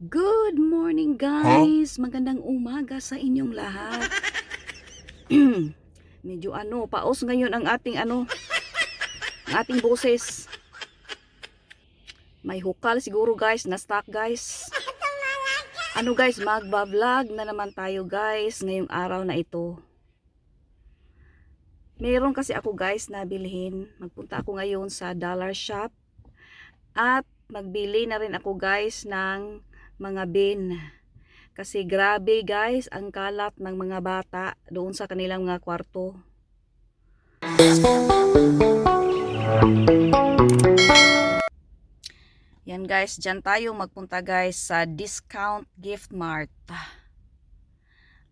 Good morning guys! Magandang umaga sa inyong lahat. Medyo paos ngayon ang ating boses. May hukal siguro guys, na-stuck guys. Guys, magba-vlog na naman tayo guys ngayong araw na ito. Meron kasi ako guys na bilhin. Magpunta ako ngayon sa dollar shop at magbili na rin ako guys ng mga bin. Kasi grabe guys ang kalat ng mga bata doon sa kanilang mga kwarto. Yan guys, dyan tayo magpunta guys sa Discount Gift Mart.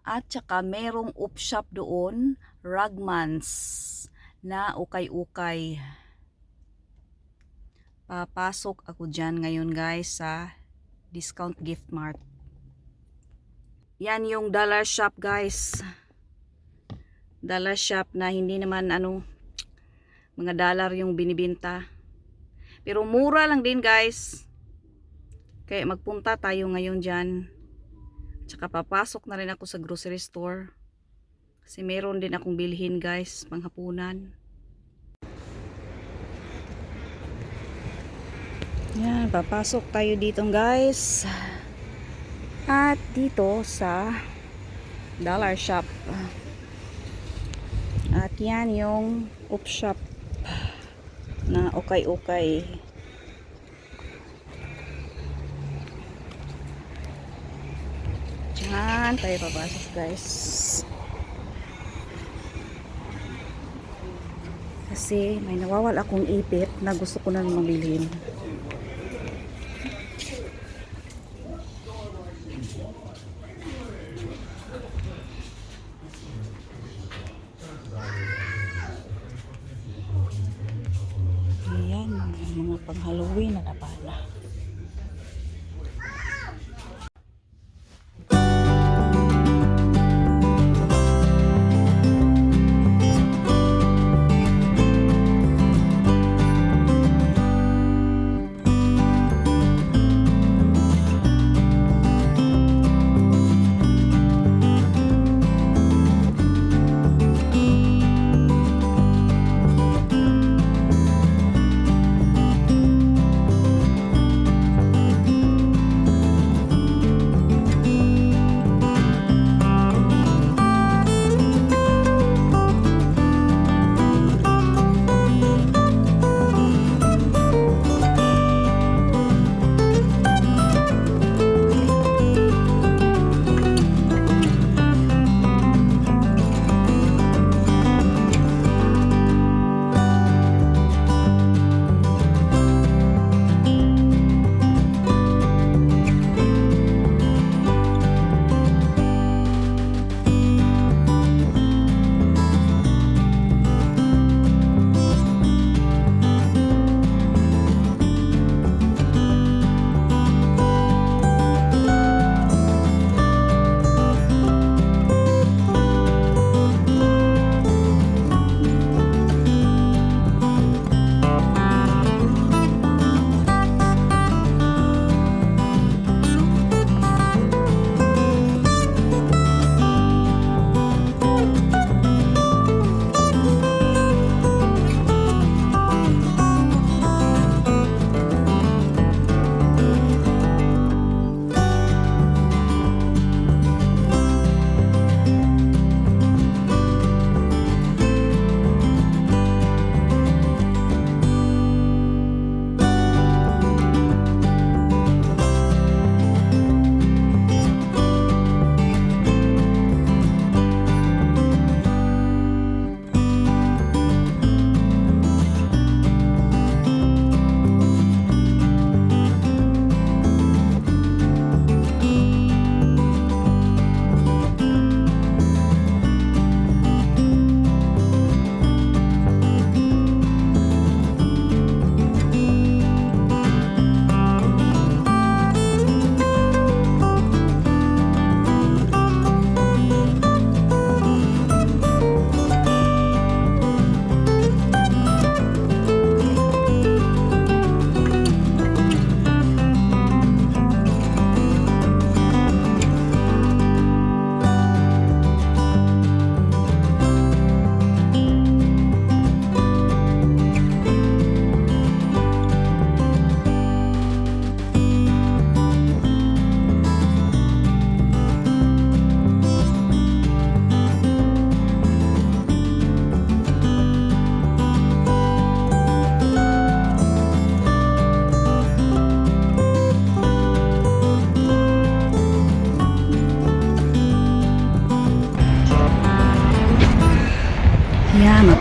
At saka merong up shop doon, Rugmans na ukay-ukay. Papasok ako dyan ngayon guys sa Discount Gift Mart. Yan yung dollar shop guys. Dollar shop na hindi naman mga dollar yung binibenta. Pero mura lang din guys. Kaya magpunta tayo ngayon dyan. Tsaka papasok na rin ako sa grocery store. Kasi meron din akong bilhin guys, panghapunan. Yan, papasok tayo dito guys. At dito sa dollar shop. At yan yung up shop na ukay-ukay. Diyan tayo papasok guys. Kasi may nawawala akong ipit na gusto ko na mabilhin. Ayan, mga pang Halloween na napala.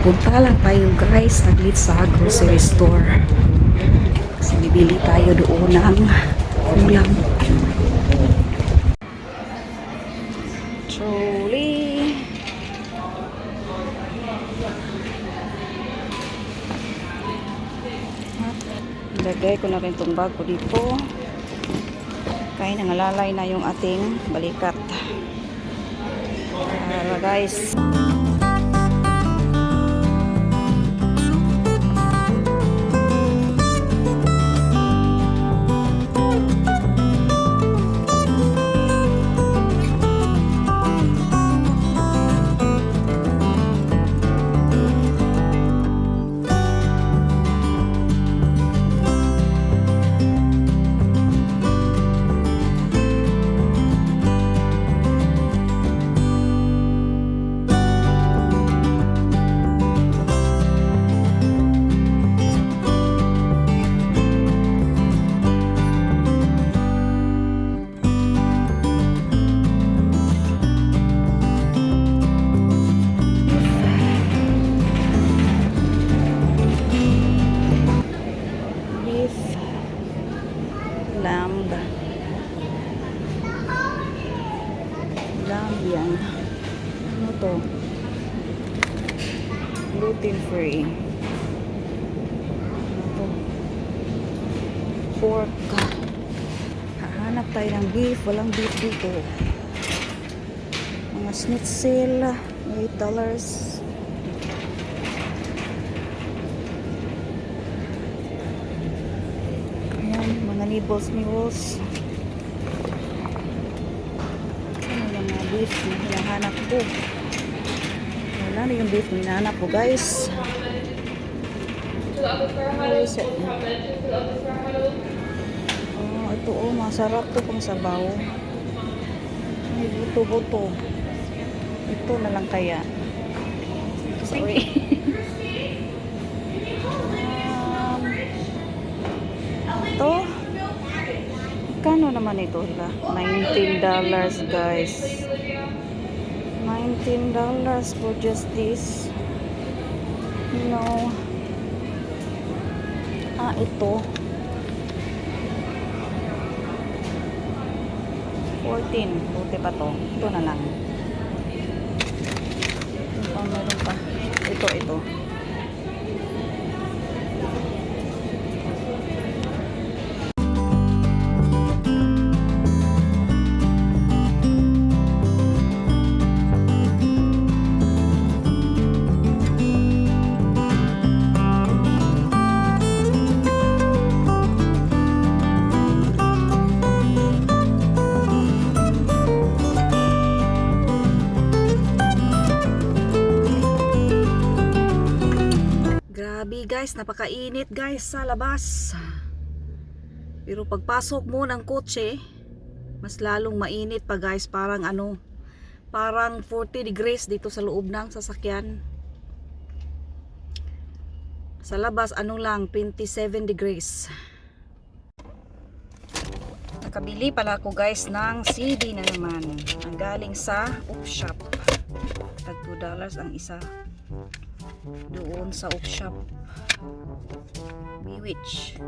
Punta lang tayo guys, saglit sa grocery store. Kasi bibili tayo doon ng ulam. Truly. Ilagay ko na rin itong bag ko dito. Kaya nangalalay na yung ating balikat. Tara guys. Lamb yan. Ano to? Gluten free. Ano to? Pork. Hahanap tayo ng beef. Walang beef dito. Mga schnitzel. $8. Ayan, mga nibbles. Beef na hinahanap ko. Wala na yung beef na hinahanap ko guys. Oh, ito oh, masarap to pang sabaw. May buto-buto. Ito na lang kaya. Sorry. Ito. Kano naman ito? $19 guys. $19 for just this. No. Ito. 14. Buti pa to. Ito na lang. Meron pa. Ito. Grabe guys, napakainit guys sa labas. Pero pagpasok mo ng kotse, mas lalong mainit pa guys. Parang parang 40 degrees dito sa loob ng sasakyan. Sa labas lang, 27 degrees. Nakabili pala ako guys ng CD na naman. Ang galing sa Upshop. Tag $2 ang isa. Doon sa Upshop. Bewitch.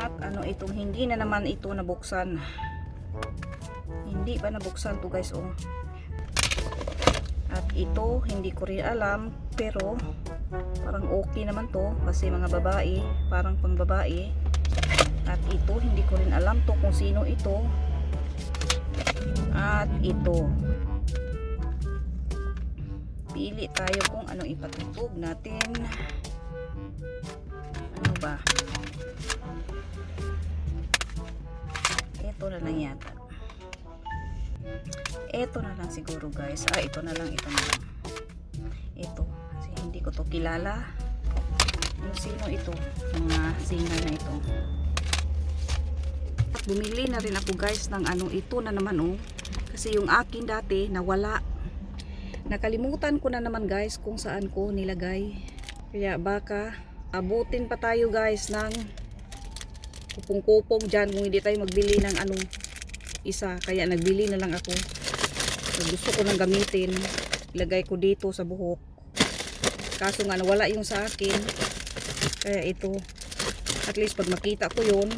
At itong hindi na naman ito nabuksan. Hindi pa nabuksan to guys oh. At ito hindi ko rin alam, pero parang okay naman to kasi mga babae, parang pang babae. At ito hindi ko rin alam to kung sino ito. At ito. Pili tayo kung anong ipatutog natin. Ano ba? Ito na lang yata. Ito na lang siguro guys. Ito na lang. Ito. Kasi hindi ko to kilala. Yung sino ito? Mga singer na ito. Bumili na rin ako guys ng ito na naman oh. Kasi yung akin dati nawala. Nakalimutan ko na naman guys kung saan ko nilagay. Kaya baka abutin pa tayo guys ng kupong-kupong dyan kung hindi tayo magbili ng isa. Kaya nagbili na lang ako. gusto ko nang gamitin, ilagay ko dito sa buhok. Kaso nga nawala yung sa akin, kaya ito, at least pag makita ko yun,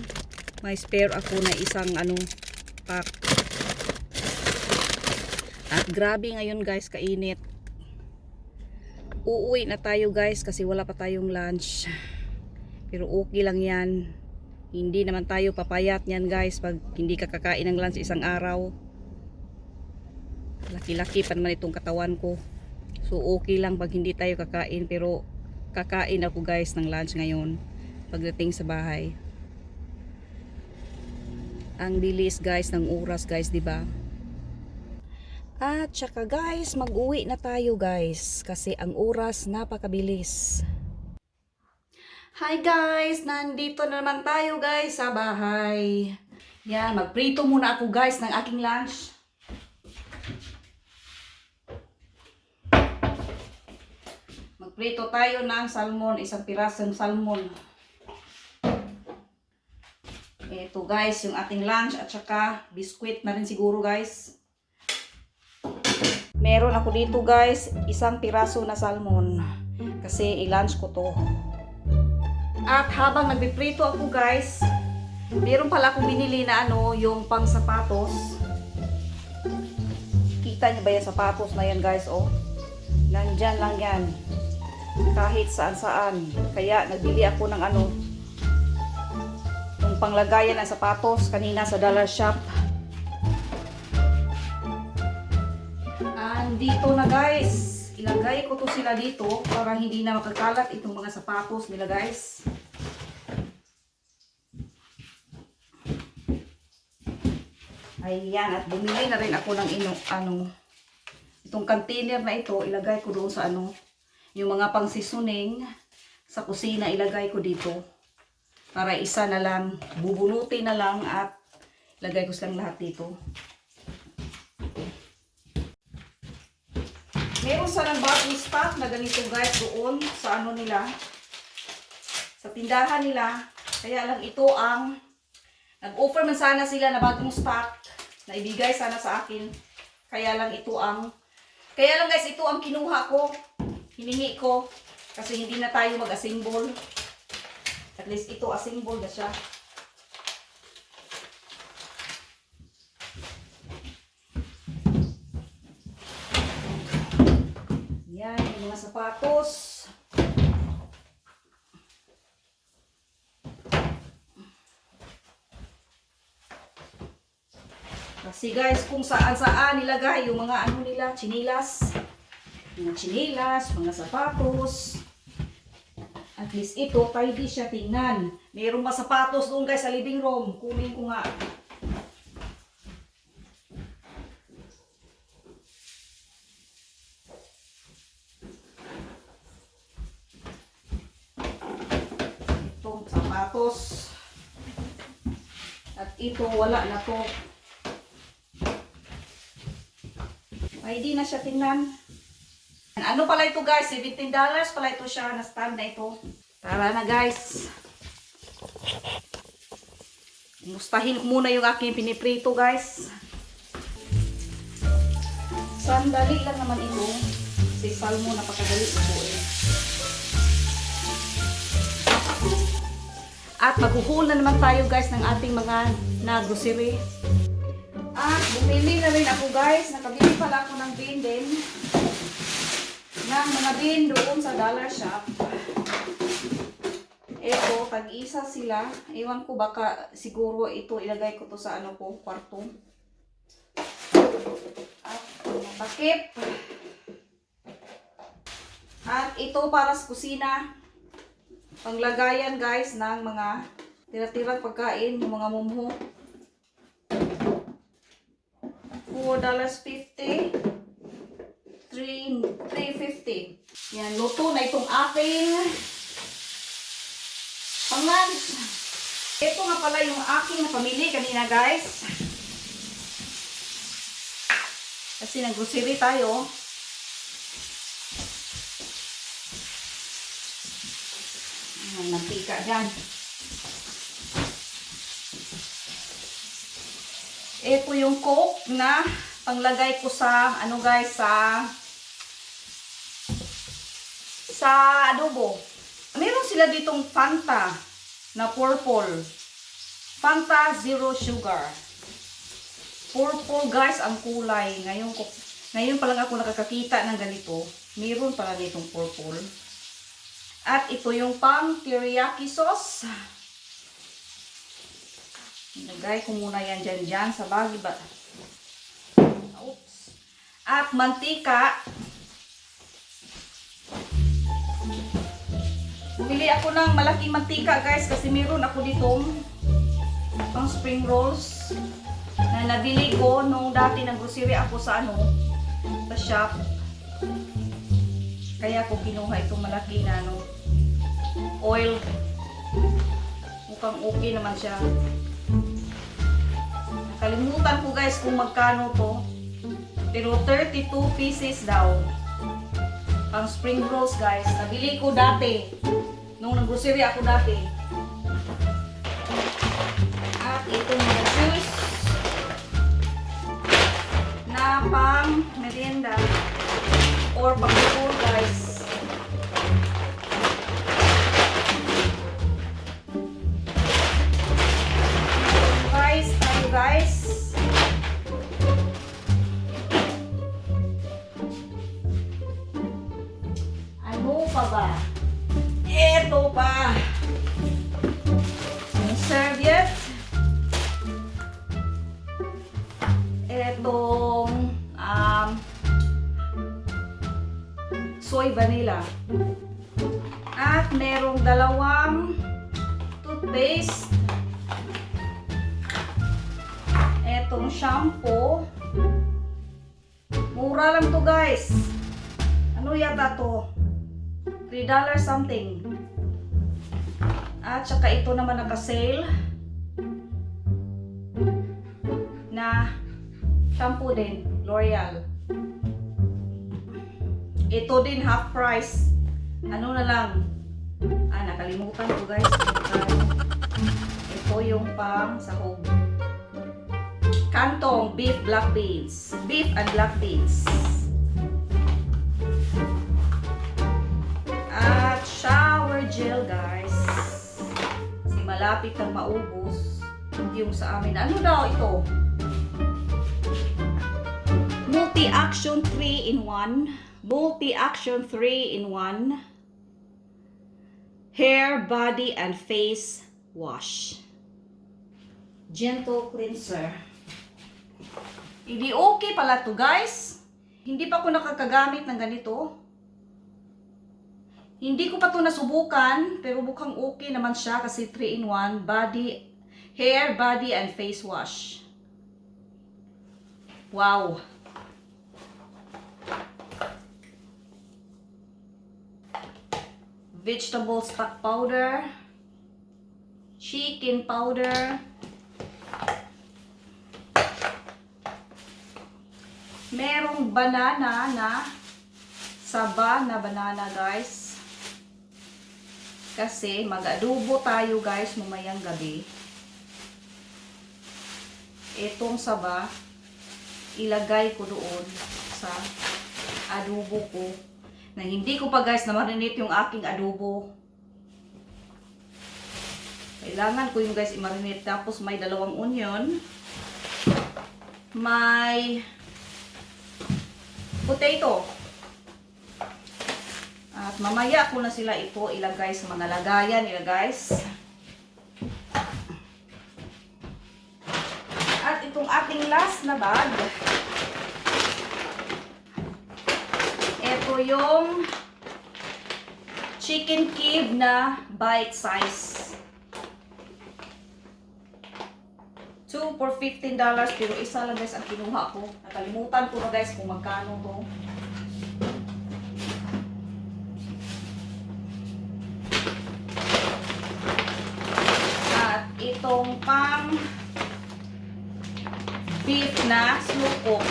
may spare ako na isang pack. At grabe ngayon guys, kainit. Uuwi na tayo guys kasi wala pa tayong lunch. Pero okay lang yan. Hindi naman tayo papayat niyan guys pag hindi ka kakain ng lunch isang araw. Laki-laki pa naman itong katawan ko. So okay lang pag hindi tayo kakain, pero kakain ako guys ng lunch ngayon pagdating sa bahay. Ang bilis guys ng oras guys, 'di ba? At saka guys, mag-uwi na tayo guys kasi ang oras napakabilis. Hi guys, nandito na naman tayo guys sa bahay. Yan, magprito muna ako guys ng aking lunch. Magprito tayo ng salmon, isang pirasong salmon. Ito guys, yung ating lunch at saka biskwit na rin siguro guys. Meron ako dito guys, isang piraso na salmon. Kasi i-lunch ko to. At habang nagpiprito ako guys, meron pala akong binili na yung pang sapatos. Kita niyo ba yung sapatos na yan guys, oh? Nandyan lang yan. Kahit saan saan. Kaya nagbili ako ng yung panglagayan ng sapatos kanina sa dollar shop. Dito na guys, ilagay ko to sila dito para hindi na makakalat itong mga sapatos nila guys. Ayan, at bumili na rin ako ng itong container na ito, ilagay ko doon sa yung mga pang seasoning sa kusina, ilagay ko dito para isa na lang, bubunutin na lang at ilagay ko silang lahat dito. Meron silang bagong stock na ganito guys doon sa nila, sa tindahan nila. Kaya lang ito ang nag-offer man sana sila na bagong stock na ibigay sana sa akin. Kaya lang guys, ito ang kinuha ko, hiningi ko kasi hindi na tayo mag-assemble. At least ito assemble na siya. Yan, yung mga sapatos. Kasi guys, kung saan-saan nilagay yung mga nila, chinilas. Mga chinilas, mga sapatos. At least ito, tidy siya tingnan. Mayroong mga sapatos doon guys sa living room. Kunin ko nga. Sapatos. At ito, wala na to. Ay, di na siya tingnan. Ano pala ito guys? $17 pala ito siya. Na stand na ito. Tara na guys. Mustahin ko muna yung aking piniprito guys. Sandali lang naman ito. Si salmon, napakadali ito eh. At maghuhul na naman tayo guys ng ating mga grocery. At bumili na rin ako guys. Nakabili pala ako ng bin din. Ng mga bin doon sa dollar shop. Ito, tag-isa sila. Ewan ko baka siguro ito ilagay ko to sa kwarto. At takip. At ito para sa kusina. Panglagayan guys ng mga tira-tirang pagkain, yung mga mumho. $4.50. $3.50. Yan, luto na itong aking pang-lunch. Ito nga pala yung aking pamili kanina guys. Kasi nag-grocery tayo. Mantika dyan. Ito yung Coke na panglagay ko sa, ano guys, sa adobo. Meron sila ditong Fanta na purple. Fanta Zero Sugar. Purple guys ang kulay. Ngayon pa lang ako nakakakita ng ganito. Meron pala ditong purple. At ito yung pang teriyaki sauce. Ilagay ko muna yan dyan sa bagi ba. Oops. At mantika. Bumili ako ng malaking mantika guys kasi meron ako ditong pang spring rolls na nabili ko nung dati ng grocery ako sa sa shop. Kaya ko kinuha itong malaki na oil. Mukhang okay naman siya. Nakalimutan ko guys kung magkano to. Pero 32 pieces daw. Pang spring rolls guys. Nabili ko dati. Nung nag-grocery ako dati. At itong mga juice na pang merienda or pang-pupul guys. Guys. Ano pa ba? Ito pa. Yung serviette. Etong soy vanilla. At merong dalawang toothpaste. Etong shampoo. Mura lang to guys. Ano yata to? $3 something. At saka ito naman naka-sale na shampoo din, L'Oreal. Ito din half price. Ano na lang? Nakalimutan ko guys. Ito yung pang sahog. Kantong beef black beans. Beef and black beans. At shower gel guys. Kasi malapit kang maubos yung sa amin. Ano daw ito? Multi-action 3-in-1. Multi-action 3-in-1. Hair, body, and face wash. Gentle cleanser. Hindi okay pala to guys. Hindi pa ako nakakagamit ng ganito. Hindi ko pa to nasubukan, pero mukhang okay naman siya kasi 3-in-1, body, hair, body, and face wash. Wow. Vegetable stock powder, chicken powder, merong banana na saba na banana guys. Kasi mag-adobo tayo guys mamayang gabi. Itong saba, ilagay ko doon sa adobo ko. Na hindi ko pa guys na marinate yung aking adobo. Kailangan ko yung guys i-marinate. Tapos may 2 onion. May potato. At mamaya ko na sila ito ilagay sa mga lagayan nila guys. At itong ating last na bag. Ito yung chicken cube na bite size. 2 for $15 pero isa lang guys ang kinuha ko. Nakalimutan ko na guys kung magkano to. Itong pang beef na slow cook.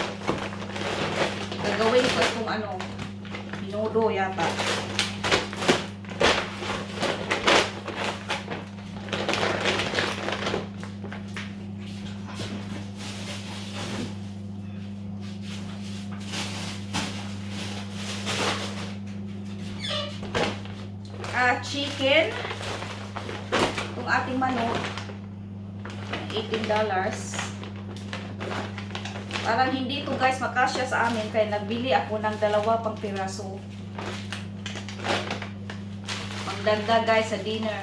Gagawin ko itong minudo yata. chicken. Itong ating manok. $18. Parang hindi to guys makasya sa amin kaya nagbili ako ng 2 pang piraso. Pangdagdag guys sa dinner.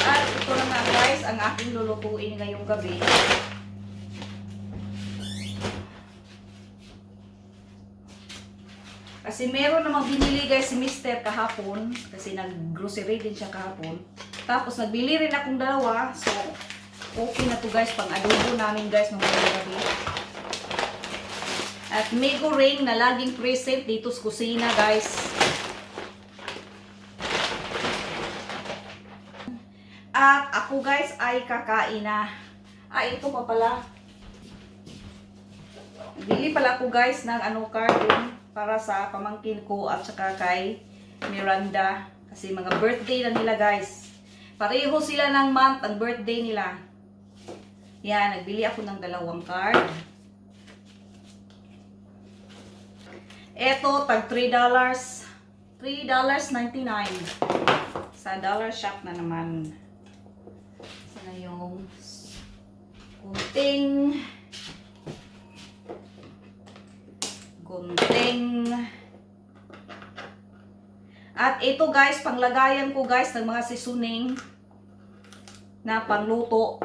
At ito na nga guys ang aking lulutuin ngayong gabi. Kasi meron namang binili guys si Mr. kahapon. Kasi nag-grocery din siya kahapon. Tapos nagbili rin akong 2. So, okay na to guys pang adobo namin guys mga gabi. At Mego ring na laging present dito sa kusina guys. At ako guys ay kakain na. Ito pa pala. Bili pala ako guys ng carton para sa pamangkin ko at saka kay Miranda. Kasi mga birthday na nila guys. Pareho sila ng month ang birthday nila. Yan, nagbili ako ng 2 card. Ito, tag $3. $3.99. Sa dollar shop na naman. Sana yung gunting. At ito guys, panglagayan ko guys ng mga seasoning na pangluto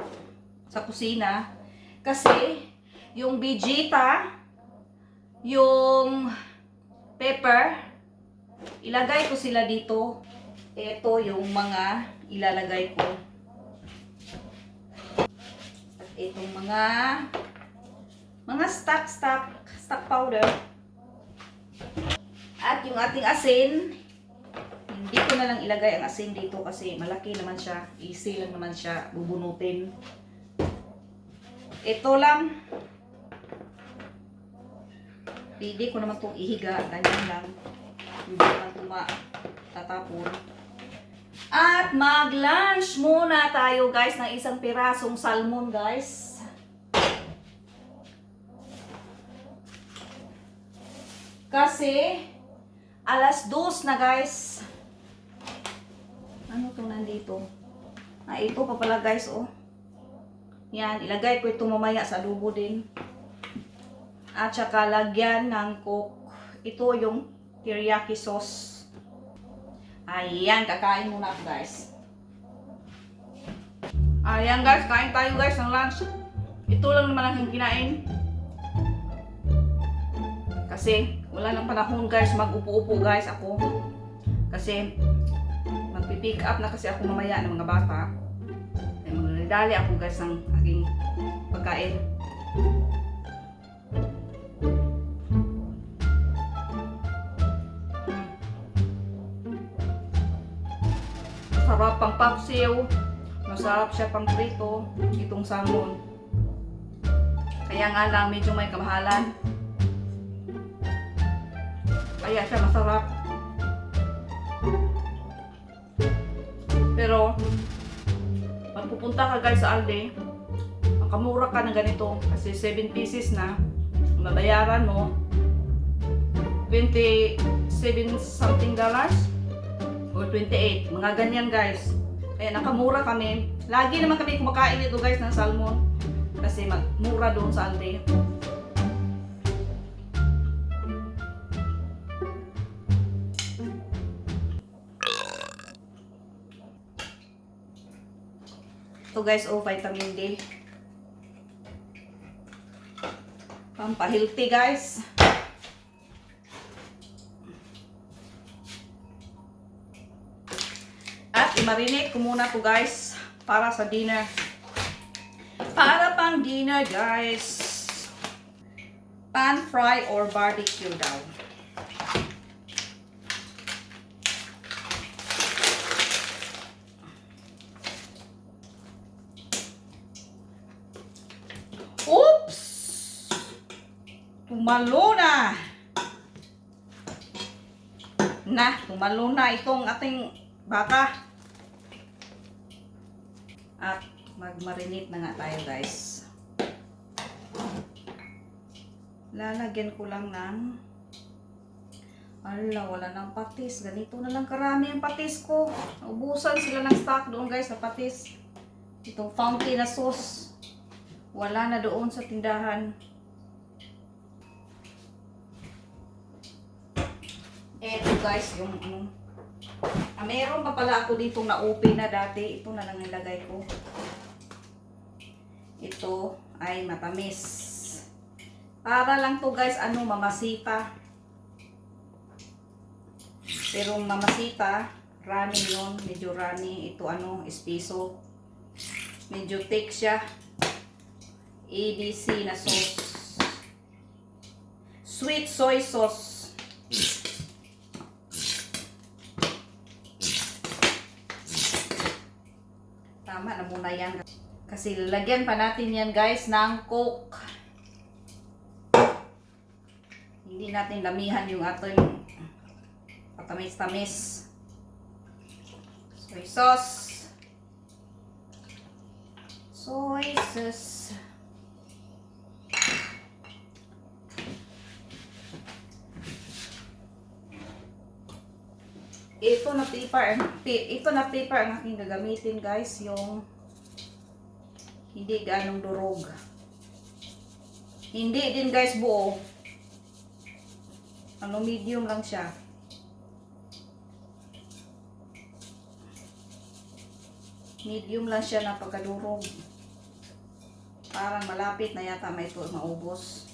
sa kusina. Kasi yung Vegeta, yung pepper, ilagay ko sila dito. Ito yung mga ilalagay ko. At itong mga stock powder. At yung ating asin, hindi ko na lang ilagay ang asin dito kasi malaki naman siya. Easy lang naman siya bubunutin. Ito lang. Pwede ko naman itong ihiga. Ganyan lang. Hindi naman ito matatapon. At mag-lunch muna tayo guys ng 1 pirasong salmon guys. Kasi alas 2 na guys. Ano to nandito? Ito pa pala guys oh. Yan, ilagay ko ito mamaya sa adobo din. At saka lagyan ng coke. Ito yung teriyaki sauce. Ayan, kakain muna ako guys. Ayan guys, kain tayo guys ng lunch. Ito lang naman ang kinain. Kasi wala nang panahon guys, mag-upo-upo guys ako. Kasi magpipick up na kasi ako mamaya ng mga bata. Ay magdadali ako guys ng aking pagkain. Masarap pang paksiw. Masarap siya pang prito. Itong salmon. Kaya nga lang medyo may kamahalan. Kaya siya masarap. Pero pag pupunta ka guys sa Aldi, makamura ka ng ganito kasi 7 pieces na. Mabayaran mo 27 something dollars or 28. Mga ganyan guys. Kaya nakamura kami. Lagi naman kami kumakain ito guys ng salmon kasi mura doon sa Aldi. Ito guys, vitamin D. Pampahilti guys. At i-marinate ko muna to guys para sa dinner. Para pang dinner guys. Pan fry or barbecue daw. Oops! Tumalo na! Tumalo na itong ating baka. At mag-marinate na nga tayo guys. Lalagyan ko lang ng, ala, wala ng patis. Ganito na lang karami ang patis ko. Ubusan sila ng stock doon guys sa patis. Itong fountain na sauce. Wala na doon sa tindahan. Eto guys, yung meron pa pala ako ditong na-open na dati. Ito na lang nilagay ko. Ito ay matamis. Para lang to guys, mamasita. Pero mamasita, runny yun. Medyo runny. Ito espeso. Medyo thick siya. ABC na sauce. Sweet soy sauce. Tama na muna yan. Kasi lalagyan pa natin yan guys ng Coke. Hindi natin lamihan yung ating patamis-tamis. Soy sauce. Soy sauce. Ito na paper ang aking gagamitin guys, yung hindi ganong durog. Hindi din guys buo. Medium lang siya. Medium lang siya na pagkadurog. Parang malapit na yata may ito maubos.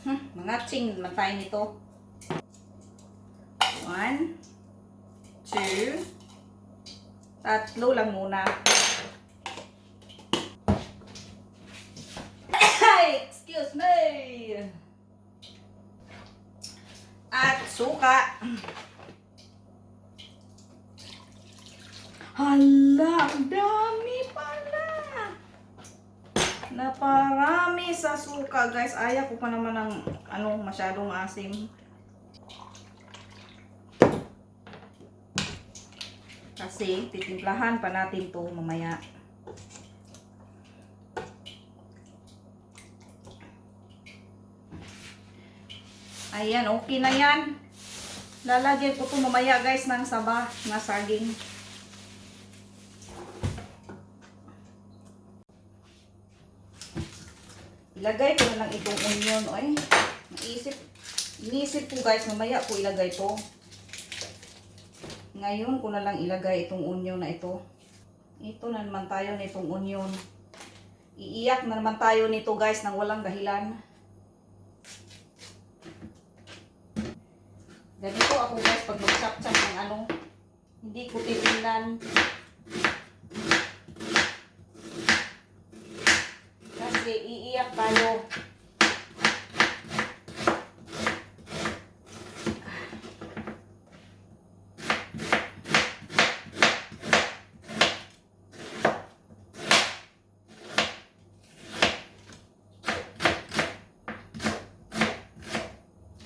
Mga ching naman tayo nito. 1, 2, 3 lang muna. Excuse me! At suka. Hala, ang dami pala. Naparami sa suka, guys. Ayaw ko pa naman ng masyadong asim. Kasi titimplahan pa natin to mamaya. Ayan, okay na yan. Lalagyan ko to mamaya guys ng saba na saging. Ilagay ko na lang itong onion. Ay, inisip ko guys, mamaya ko ilagay to. Ngayon ko na lang ilagay itong onion na ito. Ito na naman tayo nitong onion. Iiyak na naman tayo nito guys nang walang dahilan. Ganito ako guys pag mag-chop-chop ng hindi ko titingnan. Kasi iiyak tayo.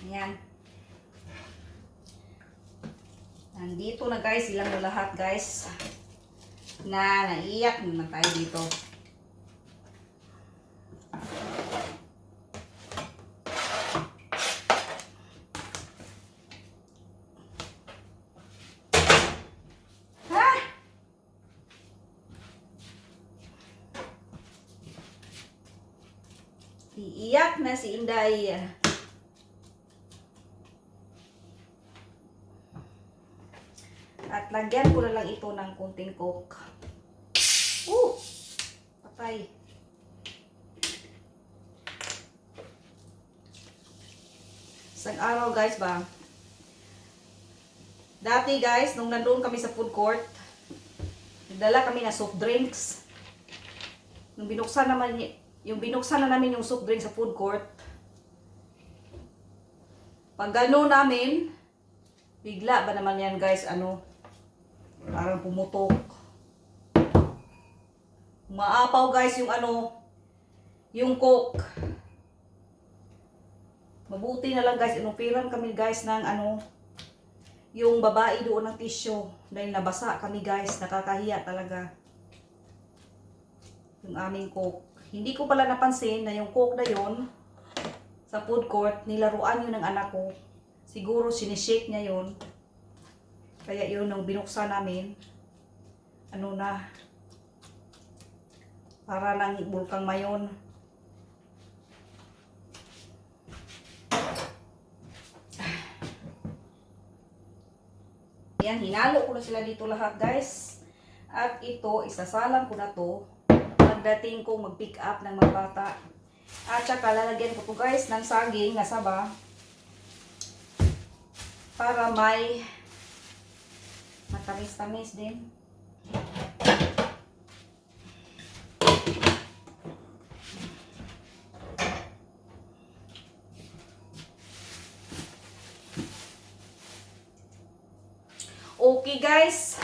Ayan. Nandito na guys, ilang na lahat guys. Naiyak naman tayo dito. Ha? Iiyak na si Inday. At lagyan ko na lang ito ng kunting Coke. Patay. Isang araw guys ba? Dati guys, nung nandoon kami sa food court, nagdala kami ng soft drinks. Nung binuksan na namin yung soft drink sa food court, pag gano'n namin, bigla ba naman yan guys, parang pumutok. Maapaw guys yung Coke. Mabuti na lang guys, inupiran kami guys ng yung babae doon ng tissue. Dahil nabasa kami guys, nakakahiya talaga. Yung aming Coke. Hindi ko pala napansin na yung Coke na yon sa food court, nilaruan yun ng anak ko. Siguro sinishake niya yun. Kaya yun, nung binuksan namin, ano na, para ng bulkang mayon. Yan, hinalo ko na sila dito lahat, guys. At ito, isasalang ko na to pagdating ko mag-pick up ng mga bata. At saka lalagyan ko to, guys, ng saging na saba para may matamis-tamis din. Okay, guys.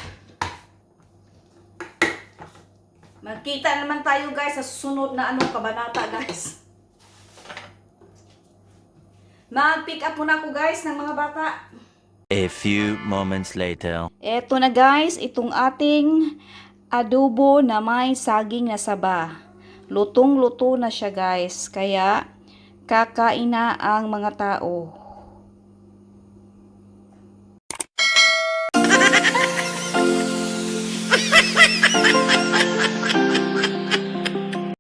Magkita naman tayo, guys, sa susunod na kabanata, guys. Mag-pick up muna ako, guys, ng mga bata. A few moments later. Eto na, guys, itong ating adobo na may saging na saba. Lutong-luto na siya, guys. Kaya kakain na ang mga tao.